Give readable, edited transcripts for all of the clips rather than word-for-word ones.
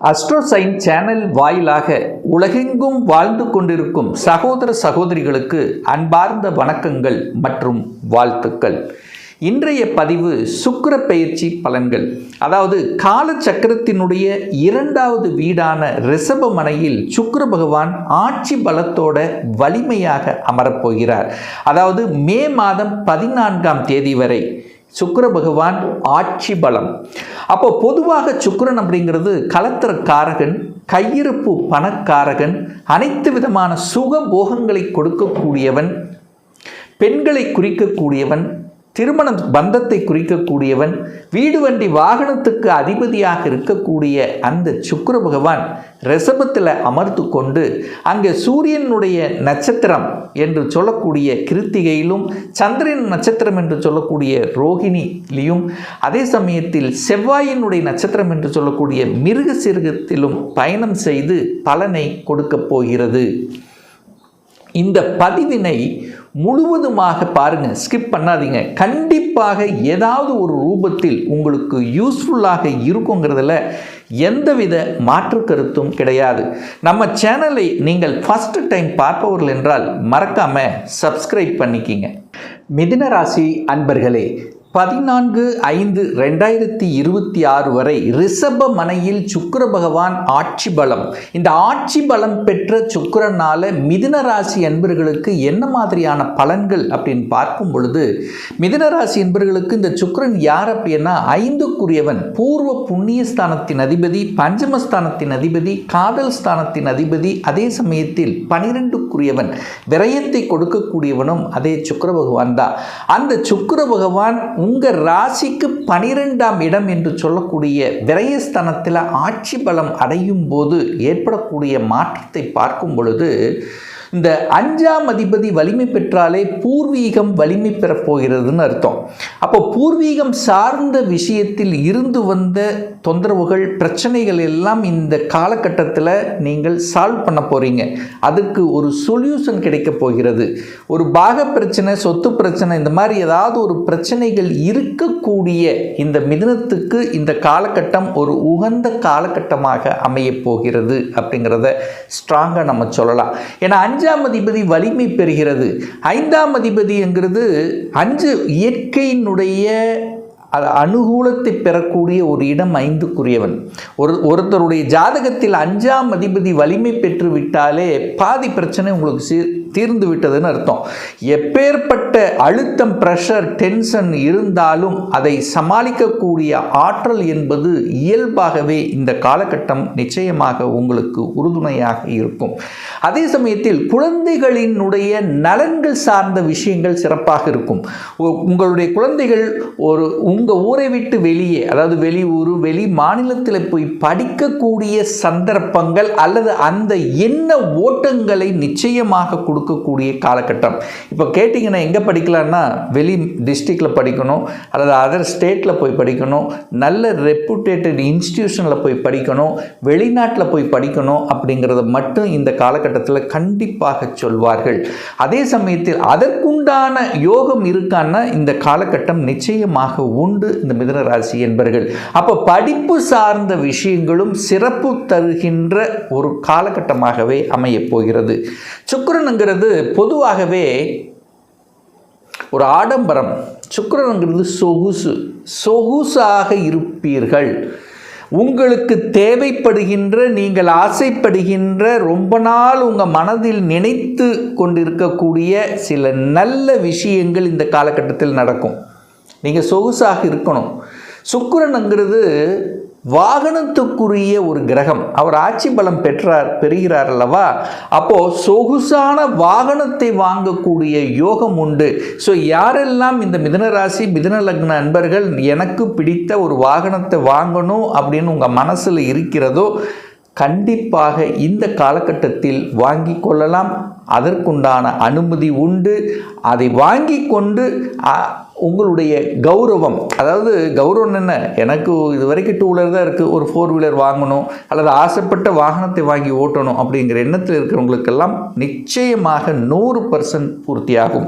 அஸ்ட்ரோசைன் channel வாயிலாக உலகெங்கும் வாழ்ந்து கொண்டிருக்கும் சகோதர சகோதரிகளுக்கு அன்பார்ந்த வணக்கங்கள் மற்றும் வாழ்த்துக்கள். இன்றைய பதிவு சுக்கிர பெயர்ச்சி பலன்கள். அதாவது காலச்சக்கரத்தினுடைய இரண்டாவது வீடான ரிஷபமனையில் சுக்கிர பகவான் ஆட்சி பலத்தோட வலிமையாக அமரப்போகிறார். அதாவது மே மாதம் 14ஆம் தேதி வரை சுக்கிர பகவான் ஆட்சி பலம். அப்போ பொதுவாக சுக்கிரன் அப்படிங்கிறது கலத்திரக்காரகன், கையிருப்பு பணக்காரகன், அனைத்து விதமான சுக போகங்களை கொடுக்கக்கூடியவன், பெண்களை குறிக்கக்கூடியவன், திருமண பந்தத்தை குறிக்கக்கூடியவன், வீடு வண்டி வாகனத்துக்கு அதிபதியாக இருக்கக்கூடிய அந்த சுக்கிர பகவான் ரிஷபத்தில் அமர்ந்து கொண்டு அங்கே சூரியனுடைய நட்சத்திரம் என்று சொல்லக்கூடிய கிருத்திகையிலும், சந்திரன் நட்சத்திரம் என்று சொல்லக்கூடிய ரோகிணியிலும், அதே சமயத்தில் செவ்வாயினுடைய நட்சத்திரம் என்று சொல்லக்கூடிய மிருகசீரிடத்திலும் பயணம் செய்து பலனை கொடுக்க போகிறது. இந்த பதிவினை முழுவதுமாக பாருங்கள், ஸ்கிப் பண்ணாதீங்க. கண்டிப்பாக ஏதாவது ஒரு ரூபத்தில் உங்களுக்கு யூஸ்ஃபுல்லாக இருக்குங்கிறதுல எந்தவித மாற்று கருத்தும் கிடையாது. நம்ம சேனலை நீங்கள் ஃபர்ஸ்ட் டைம் பார்ப்பவர்கள் என்றால் மறக்காமல் சப்ஸ்கிரைப் பண்ணிக்கிங்க. மிதுன ராசி அன்பர்களே, 14/5/2026 வரை ரிஷபமனையில் சுக்கிர பகவான் ஆட்சி பலம். இந்த ஆட்சி பலம் பெற்ற சுக்கிரனால மிதுன ராசி என்பர்களுக்கு என்ன மாதிரியான பலன்கள் அப்படின்னு பார்க்கும் பொழுது, மிதுன ராசி என்பர்களுக்கு இந்த சுக்கிரன் யார் அப்படின்னா 5க்குரியவன், பூர்வ புண்ணியஸ்தானத்தின் அதிபதி, பஞ்சமஸ்தானத்தின் அதிபதி, காதல் ஸ்தானத்தின் அதிபதி, அதே சமயத்தில் 12க்குரியவன், விரயத்தை கொடுக்கக்கூடியவனும் அதே சுக்கிர பகவான் தான். அந்த சுக்கிர பகவான் உங்கள் ராசிக்கு 12ஆம் இடம் என்று சொல்லக்கூடிய விரயஸ்தானத்தில் ஆட்சி பலம் அடையும் போது ஏற்படக்கூடிய மாற்றத்தை பார்க்கும் பொழுது, இந்த 5ஆம் அதிபதி வலிமை பெற்றாலே பூர்வீகம் வலிமை பெறப் போகிறதுன்னு அர்த்தம். அப்போ பூர்வீகம் சார்ந்த விஷயத்தில் இருந்து வந்த தொந்தரவுகள், பிரச்சனைகள் எல்லாம் இந்த காலகட்டத்தில் நீங்கள் சால்வ் பண்ண போகிறீங்க. அதுக்கு ஒரு சொல்யூஷன் கிடைக்க போகிறது. ஒரு பாக பிரச்சனை, சொத்து பிரச்சனை, இந்த மாதிரி ஏதாவது ஒரு பிரச்சனைகள் இருக்கக்கூடிய இந்த மிதுனத்துக்கு இந்த காலகட்டம் ஒரு உகந்த காலகட்டமாக அமைய போகிறது அப்படிங்கிறத ஸ்ட்ராங்காக நம்ம சொல்லலாம். ஏன்னா 5ஆம் அதிபதி வலிமை பெறுகிறது. 5ஆம் அதிபதி என்கிறது 5 இயற்கையினுடைய அனுகூலத்தை பெறக்கூடிய ஒரு இடம் 5க்குரியவன். ஒருத்தருடைய ஜாதகத்தில் 5ஆம் அதிபதி வலிமை பெற்று விட்டாலே பாதி பிரச்சனை உங்களுக்கு தீர்ந்து விட்டதுன்னு அர்த்தம். எப்பேற்பட்ட அழுத்தம், ப்ரெஷர், டென்ஷன் இருந்தாலும் அதை சமாளிக்கக்கூடிய ஆற்றல் என்பது இயல்பாகவே இந்த காலகட்டம் நிச்சயமாக உங்களுக்கு உறுதுணையாக இருக்கும். அதே சமயத்தில் குழந்தைகளினுடைய நலன்கள் சார்ந்த விஷயங்கள் சிறப்பாக இருக்கும். உங்களுடைய குழந்தைகள் உங்கள் ஊரை விட்டு வெளியே, அதாவது வெளியூர், வெளி மாநிலத்தில் போய் படிக்கக்கூடிய சந்தர்ப்பங்கள் அல்லது அந்த எண்ண ஓட்டங்களை நிச்சயமாக கொடுக்கக்கூடிய காலகட்டம். இப்போ கேட்டிங்கன்னா எங்கே படிக்கலான்னா, வெளி டிஸ்ட்ரிக்டில் படிக்கணும் அல்லது அதர் ஸ்டேட்டில் போய் படிக்கணும், நல்ல ரெப்யூட்டேட்டட் இன்ஸ்டிடியூஷனில் போய் படிக்கணும், வெளிநாட்டில் போய் படிக்கணும் அப்படிங்கிறத மட்டும் இந்த காலகட்டத்தில் கண்டிப்பாக சொல்வார்கள். அதே சமயத்தில் அதற்குண்டான யோகம் இருக்கான்னா இந்த காலகட்டம் நிச்சயமாக உண்டு இந்த மிதுன ராசி என்பர்கள். அப்போ படிப்பு சார்ந்த விஷயங்களும் சிறப்பு தருகின்ற ஒரு காலகட்டமாகவே அமையப் போகிறது. சுக்கிரனுங்கிறது பொதுவாகவே ஒரு ஆடம்பரம். சுக்கிரனுங்கிறது சொகுசாக இருப்பீர்கள். உங்களுக்கு தேவைப்படுகின்ற, நீங்கள் ஆசைப்படுகின்ற, ரொம்ப நாள் உங்கள் மனதில் நினைத்து கொண்டிருக்கக்கூடிய சில நல்ல விஷயங்கள் இந்த காலகட்டத்தில் நடக்கும். நீங்கள் சொகுசாக இருக்கணும். சுக்கிரனுங்கிறது வாகனத்துக்குரிய ஒரு கிரகம். அவர் ஆட்சி பலம் பெறுகிறார் அல்லவா? அப்போது சொகுசான வாகனத்தை வாங்கக்கூடிய யோகம் உண்டு. ஸோ யாரெல்லாம் இந்த மிதுன ராசி, மிதுன லக்ன அன்பர்கள் எனக்கு பிடித்த ஒரு வாகனத்தை வாங்கணும் அப்படின்னு உங்கள் மனசில் இருக்கிறதோ, கண்டிப்பாக இந்த காலகட்டத்தில் வாங்கி கொள்ளலாம். அதற்குண்டான அனுமதி உண்டு. அதை வாங்கி கொண்டு உங்களுடைய கௌரவம், அதாவது கௌரவம் என்ன, எனக்கு இது வரைக்கும் 2 வீலர் தான் இருக்குது, ஒரு 4 வீலர் வாங்கணும் அல்லது ஆசைப்பட்ட வாகனத்தை வாங்கி ஓட்டணும் அப்படிங்கிற எண்ணத்தில் இருக்கிறவங்களுக்கெல்லாம் நிச்சயமாக 100% பூர்த்தியாகும்.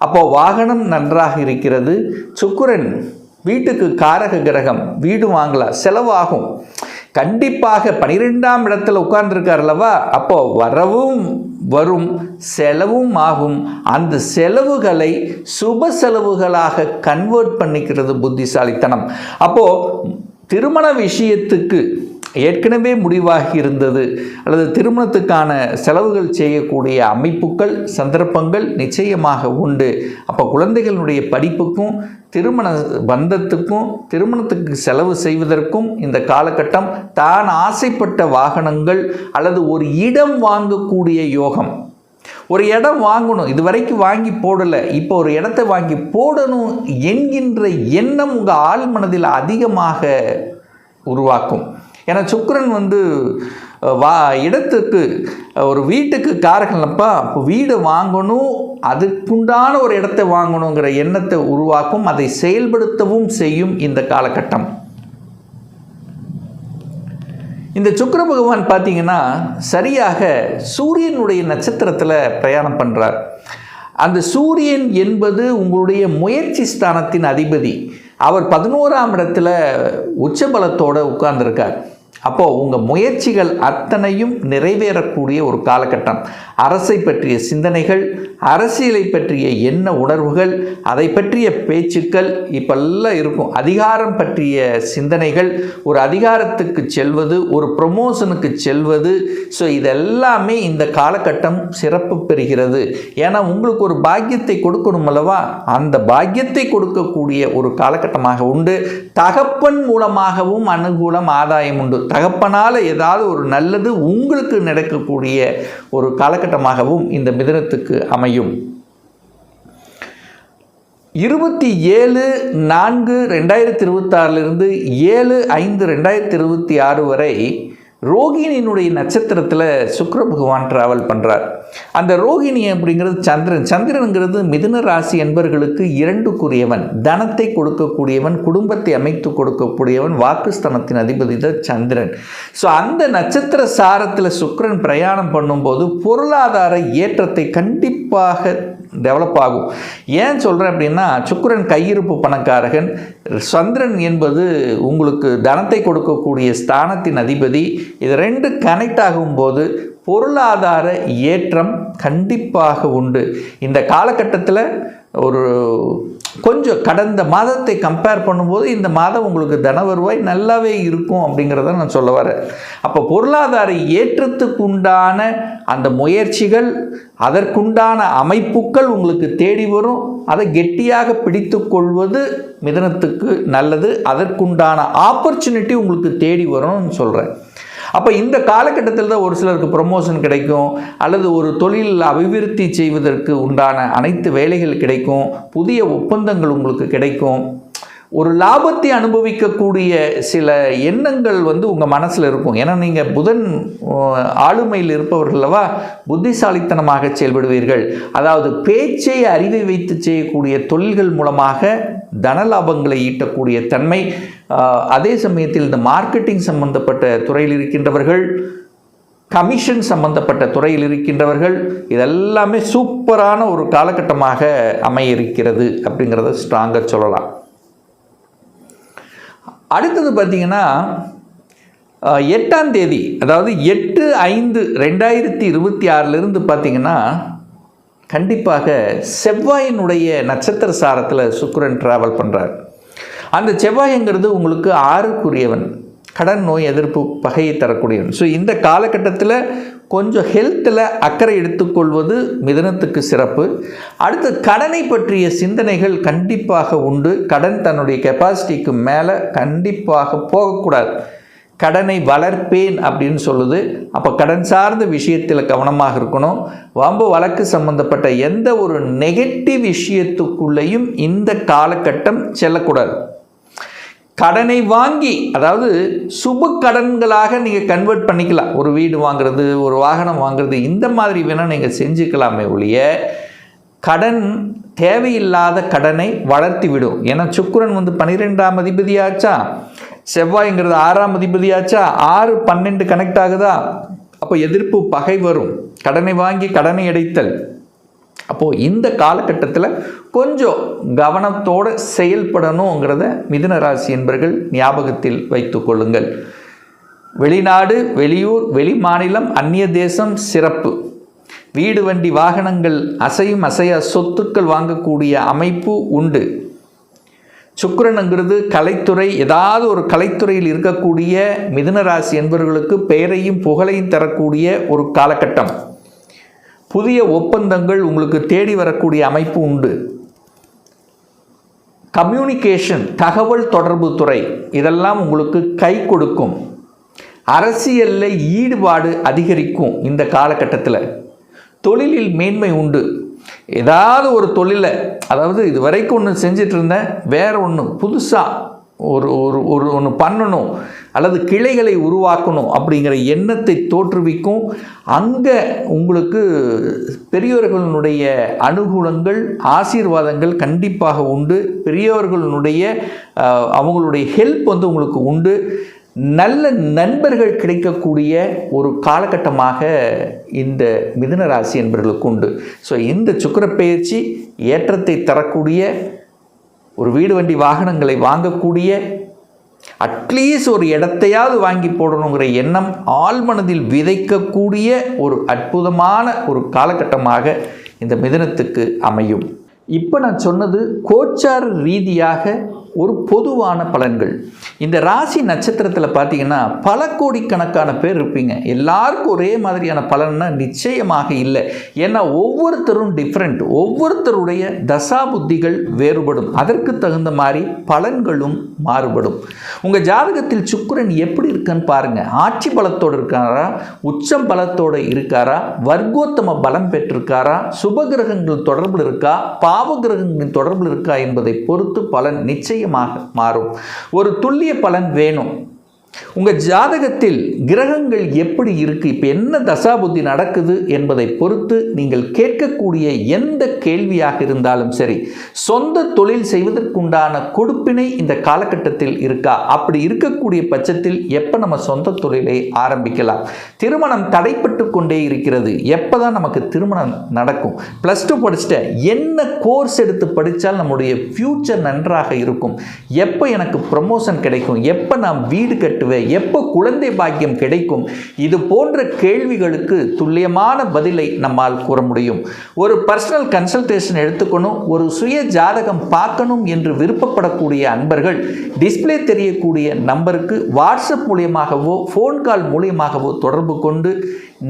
அப்போது வாகனம் நன்றாக இருக்கிறது. சுக்கிரன் வீட்டுக்கு காரக கிரகம், வீடு வாங்கலாம், செலவாகும். கண்டிப்பாக 12ஆம் இடத்துல உட்கார்ந்துருக்கார் அல்லவா, அப்போ வரவும் வரும், செலவும் ஆகும். அந்த செலவுகளை சுப செலவுகளாக கன்வெர்ட் பண்ணிக்கிறது புத்திசாலித்தனம். அப்போ திருமண விஷயத்துக்கு ஏற்கனவே முடிவாகி இருந்தது அல்லது திருமணத்துக்கான செலவுகள் செய்யக்கூடிய அமைப்புகள் சந்தர்ப்பங்கள் நிச்சயமாக உண்டு. அப்போ குழந்தைகளுடைய படிப்புக்கும் திருமண பந்தத்துக்கும் திருமணத்துக்கு செலவு செய்வதற்கும் இந்த காலகட்டம் தான் ஆசைப்பட்ட வாகனங்கள் அல்லது ஒரு இடம் வாங்கக்கூடிய யோகம். ஒரு இடம் வாங்கணும், இது வரைக்கும் வாங்கி போடலை, இப்போ ஒரு இடத்தை வாங்கி போடணும் என்கின்ற எண்ணம் உங்கள் ஆள் மனதில் அதிகமாக உருவாக்கும். ஏன்னா சுக்கிரன் இடத்துக்கு ஒரு வீட்டுக்கு காரகம்ப்பா, இப்போ வீடு வாங்கணும், அதுக்குண்டான ஒரு இடத்தை வாங்கணுங்கிற எண்ணத்தை உருவாக்கும், அதை செயல்படுத்தவும் செய்யும் இந்த காலகட்டம். இந்த சுக்கிர பகவான் பார்த்தீங்கன்னா சரியாக சூரியனுடைய நட்சத்திரத்தில் பிரயாணம் பண்ணுறார். அந்த சூரியன் என்பது உங்களுடைய முயற்சி ஸ்தானத்தின் அதிபதி. அவர் 11ஆம் இடத்துல உச்சபலத்தோடு உட்கார்ந்துருக்கார். அப்போது உங்கள் முயற்சிகள் அத்தனையும் நிறைவேறக்கூடிய ஒரு காலகட்டம். அரசை பற்றிய சிந்தனைகள், அரசியலை பற்றிய எண்ண உணர்வுகள், அதை பற்றிய பேச்சுக்கள் இப்பெல்லாம் இருக்கும். அதிகாரம் பற்றிய சிந்தனைகள், ஒரு அதிகாரத்துக்கு செல்வது, ஒரு ப்ரொமோஷனுக்கு செல்வது, ஸோ இதெல்லாமே இந்த காலகட்டம் சிறப்பு பெறுகிறது. ஏன்னா உங்களுக்கு ஒரு பாக்கியத்தை கொடுக்கணும் அல்லவா, அந்த பாக்கியத்தை கொடுக்கக்கூடிய ஒரு காலகட்டமாக உண்டு. தகப்பன் மூலமாகவும் அனுகூலம் ஆதாயம் உண்டு. தகப்பனால் ஏதாவது ஒரு நல்லது உங்களுக்கு நடக்கக்கூடிய ஒரு காலகட்டமாகவும் இந்த மிதுனத்துக்கு அமையும். 27/4/2026 7/5/2026 வரை ரோகிணியினுடைய நட்சத்திரத்தில் சுக்கிர பகவான் டிராவல் பண்ணுறார். அந்த ரோகிணி அப்படிங்கிறது சந்திரனுங்கிறது மிதுன ராசி என்பவர்களுக்கு 2க்குரியவன், தனத்தை கொடுக்கக்கூடியவன், குடும்பத்தை அமைத்து கொடுக்கக்கூடியவன், வாக்குஸ்தானத்தின் அதிபதி தான் சந்திரன். ஸோ அந்த நட்சத்திர சாரத்தில் சுக்கிரன் பிரயாணம் பண்ணும்போது பொருளாதார ஏற்றத்தை கண்டிப்பாக டெவலப் ஆகும். ஏன் சொல்கிறேன் அப்படின்னா, சுக்கிரன் கையிருப்பு பணக்காரகன், சந்திரன் என்பது உங்களுக்கு தனத்தை கொடுக்கக்கூடிய ஸ்தானத்தின் அதிபதி. இது 2 கனெக்ட் ஆகும்போது பொருளாதார ஏற்றம் கண்டிப்பாக உண்டு. இந்த காலகட்டத்தில் ஒரு கொஞ்சம் கடந்த மாதத்தை கம்பேர் பண்ணும்போது இந்த மாதம் உங்களுக்கு தன வருவாய் நல்லாவே இருக்கும் அப்படிங்கிறத நான் சொல்ல வரேன். அப்போ பொருளாதார ஏற்றத்துக்கு உண்டான அந்த முயற்சிகள், அதற்குண்டான அமைப்புகள் உங்களுக்கு தேடி வரும். அதை கெட்டியாக பிடித்து கொள்வது மிதுனத்துக்கு நல்லது. அதற்குண்டான ஆப்பர்ச்சுனிட்டி உங்களுக்கு தேடி வரும்னு சொல்கிறேன். அப்போ இந்த காலகட்டத்தில் தான் ஒரு சிலருக்கு ப்ரொமோஷன் கிடைக்கும், அல்லது ஒரு தொழில் அபிவிருத்தி செய்வதற்கு உண்டான அனைத்து வேலைகள் கிடைக்கும், புதிய ஒப்பந்தங்கள் உங்களுக்கு கிடைக்கும், ஒரு லாபத்தை அனுபவிக்கக்கூடிய சில எண்ணங்கள் உங்கள் மனசில் இருக்கும். ஏன்னா நீங்கள் புதன் ஆளுமையில் இருப்பவர்களவா, புத்திசாலித்தனமாக செயல்படுவீர்கள். அதாவது பேச்சை அறிவை வைத்து செய்யக்கூடிய தொழில்கள் மூலமாக தனலாபங்களை ஈட்டக்கூடிய தன்மை. அதே சமயத்தில் இந்த மார்க்கெட்டிங் சம்பந்தப்பட்ட துறையில் இருக்கின்றவர்கள், கமிஷன் சம்பந்தப்பட்ட துறையில் இருக்கின்றவர்கள், இதெல்லாமே சூப்பரான ஒரு காலகட்டமாக அமைய இருக்கிறது அப்படிங்கிறத ஸ்ட்ராங்காக சொல்லலாம். அடுத்தது பார்த்திங்கன்னா 8ஆம் தேதி, அதாவது 8/5/2026 பார்த்திங்கன்னா கண்டிப்பாக செவ்வாயினுடைய நட்சத்திர சாரத்தில் சுக்கிரன் டிராவல் பண்ணுறார். அந்த செவ்வாய்ங்கிறது உங்களுக்கு 6க்குரியவன், கடன் நோய் எதிர்ப்பு பகையை தரக்கூடியவன். ஸோ இந்த காலகட்டத்தில் கொஞ்சம் ஹெல்த்தில் அக்கறை எடுத்துக்கொள்வது மிதுனத்துக்கு சிறப்பு. அடுத்து கடனை பற்றிய சிந்தனைகள் கண்டிப்பாக உண்டு. கடன் தன்னுடைய கெப்பாசிட்டிக்கு மேலே கண்டிப்பாக போகக்கூடாது. கடனை வளர்ப்பேன் அப்படின்னு சொல்லுது. அப்போ கடன் சார்ந்த விஷயத்தில் கவனமாக இருக்கணும். வம்பு வழக்கு சம்பந்தப்பட்ட எந்த ஒரு நெகட்டிவ் விஷயத்துக்குள்ளேயும் இந்த காலகட்டம் செல்லக்கூடாது. கடனை வாங்கி, அதாவது சுப கடன்களாக நீங்கள் கன்வெர்ட் பண்ணிக்கலாம். ஒரு வீடு வாங்குறது, ஒரு வாகனம் வாங்குறது, இந்த மாதிரி வேணால் நீங்கள் செஞ்சுக்கலாமே ஒழிய கடன் தேவையில்லாத கடனை வளர்த்தி விடும். ஏன்னா சுக்கிரன் 12ஆம் அதிபதியாச்சா, செவ்வாய்ங்கிறது 6ஆம் அதிபதியாச்சா, 6 12 கனெக்ட் ஆகுதா, அப்போ எதிர்ப்பு பகை வரும். கடனை வாங்கி கடனை அடைத்தல். அப்போது இந்த காலகட்டத்தில் கொஞ்சம் கவனத்தோடு செயல்படணுங்கிறத மிதுன ராசி என்பர்கள் ஞாபகத்தில் வைத்து கொள்ளுங்கள். வெளிநாடு, வெளியூர், வெளிமாநிலம், அந்நிய தேசம் சிறப்பு. வீடு, வண்டி, வாகனங்கள், அசையும் அசையா சொத்துக்கள் வாங்கக்கூடிய அமைப்பு உண்டு. சுக்கிரனுங்கிறது கலைத்துறை, ஏதாவது ஒரு கலைத்துறையில் இருக்கக்கூடிய மிதுன ராசி என்பவர்களுக்கு பெயரையும் புகழையும் தரக்கூடிய ஒரு காலகட்டம். புதிய ஒப்பந்தங்கள் உங்களுக்கு தேடி வரக்கூடிய அமைப்பு உண்டு. கம்யூனிகேஷன், தகவல் தொடர்பு துறை, இதெல்லாம் உங்களுக்கு கை கொடுக்கும். அரசியலில் ஈடுபாடு அதிகரிக்கும். இந்த காலகட்டத்தில் தொழிலில் மேன்மை உண்டு. ஏதாவது ஒரு தொழிலை, அதாவது இது வரைக்கும் ஒன்று செஞ்சிட்டு இருந்தேன், வேற ஒன்று புதுசாக ஒன்று பண்ணணும் அல்லது கிளைகளை உருவாக்கணும் அப்படிங்கிற எண்ணத்தை தோற்றுவிக்கும். அங்கே உங்களுக்கு பெரியவர்களுடைய அனுகூலங்கள், ஆசீர்வாதங்கள் கண்டிப்பாக உண்டு. பெரியவர்களுடைய அவங்களுடைய ஹெல்ப் உங்களுக்கு உண்டு. நல்ல நண்பர்கள் கிடைக்கக்கூடிய ஒரு காலகட்டமாக இந்த மிதுன ராசி என்பவர்களுக்கு உண்டு. ஸோ இந்த சுக்கிர பெயர்ச்சி ஏற்றத்தை தரக்கூடிய, ஒரு வீடு, வண்டி, வாகனங்களை வாங்கக்கூடிய, அட்லீஸ்ட் ஒரு இடத்தையாவது வாங்கி போடணுங்கிற எண்ணம் ஆழ்மனதில் விதைக்கக்கூடிய ஒரு அற்புதமான ஒரு காலகட்டமாக இந்த மிதுனத்துக்கு அமையும். இப்போ நான் சொன்னது கோச்சார ரீதியாக ஒரு பொதுவான பலன்கள். இந்த ராசி நட்சத்திரத்தில் பார்த்தீங்கன்னா பல கோடிக்கணக்கான பேர் இருப்பீங்க. எல்லாருக்கும் ஒரே மாதிரியான பலன்னா நிச்சயமாக இல்லை. ஏன்னா ஒவ்வொருத்தரும் டிஃப்ரெண்ட், ஒவ்வொருத்தருடைய தசா புத்திகள் வேறுபடும். அதற்கு தகுந்த மாதிரி பலன்களும் மாறுபடும். உங்கள் ஜாதகத்தில் சுக்கிரன் எப்படி இருக்குன்னு பாருங்கள். ஆட்சி பலத்தோடு இருக்காரா, உச்சம் பலத்தோடு இருக்காரா, வர்க்கோத்தம பலம் பெற்றிருக்காரா, சுபகிரகங்கள் தொடர்பில் இருக்கா, பாவ கிரகங்களின் தொடர்பில் இருக்கா என்பதை பொறுத்து பலன் நிச்சயமாக மாறும். ஒரு துல்லிய பலன் வேணும். உங்கள் ஜாதகத்தில் கிரகங்கள் எப்படி இருக்குது, இப்போ என்ன தசாபுத்தி நடக்குது என்பதை பொறுத்து நீங்கள் கேட்கக்கூடிய எந்த கேள்வியாக இருந்தாலும் சரி, சொந்த தொழில் செய்வதற்குண்டான கொடுப்பினை இந்த காலகட்டத்தில் இருக்கா, அப்படி இருக்கக்கூடிய பட்சத்தில் எப்போ நம்ம சொந்த தொழிலை ஆரம்பிக்கலாம், திருமணம் தடைப்பட்டு கொண்டே இருக்கிறது, எப்போ தான் நமக்கு திருமணம் நடக்கும், +2 படிச்சுட்டேன், என்ன கோர்ஸ் எடுத்து படித்தால் நம்முடைய ஃப்யூச்சர் நன்றாக இருக்கும், எப்போ எனக்கு ப்ரமோஷன் கிடைக்கும், எப்போ நான் வீடு கட்டுவேன், எப்போ குழந்தை பாக்கியம் கிடைக்கும், இது போன்ற கேள்விகளுக்கு துல்லியமான பதிலை நம்மால் கூற முடியும். ஒரு பர்சனல் கன்சல்டேஷன் எடுத்துக்கணும், ஒரு சுய ஜாதகம் பார்க்கணும் என்று விருப்பப்படக்கூடிய அன்பர்கள் டிஸ்பிளே தெரியக்கூடிய நம்பருக்கு வாட்ஸ்அப் மூலியமாகவோ ஃபோன் கால் மூலியமாகவோ தொடர்பு கொண்டு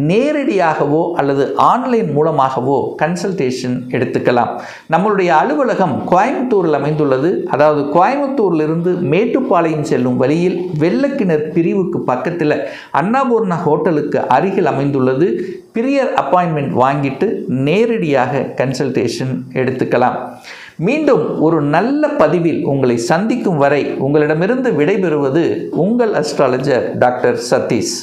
நேரடியாகவோ அல்லது ஆன்லைன் மூலமாகவோ கன்சல்டேஷன் எடுத்துக்கலாம். நம்மளுடைய அலுவலகம் கோயம்புத்தூரில் அமைந்துள்ளது. அதாவது கோயம்புத்தூரிலிருந்து மேட்டுப்பாளையம் செல்லும் வழியில் வெள்ளக்கிணர் பிரிவுக்கு பக்கத்தில் அன்னபூர்ணா ஹோட்டலுக்கு அருகில் அமைந்துள்ளது. பிரியர் அப்பாயின்மெண்ட் வாங்கிட்டு நேரடியாக கன்சல்டேஷன் எடுத்துக்கலாம். மீண்டும் ஒரு நல்ல பதிவில் உங்களை சந்திக்கும் வரை உங்களிடமிருந்து விடைபெறுவது உங்கள் அஸ்ட்ராலஜர் டாக்டர் சதீஷ்.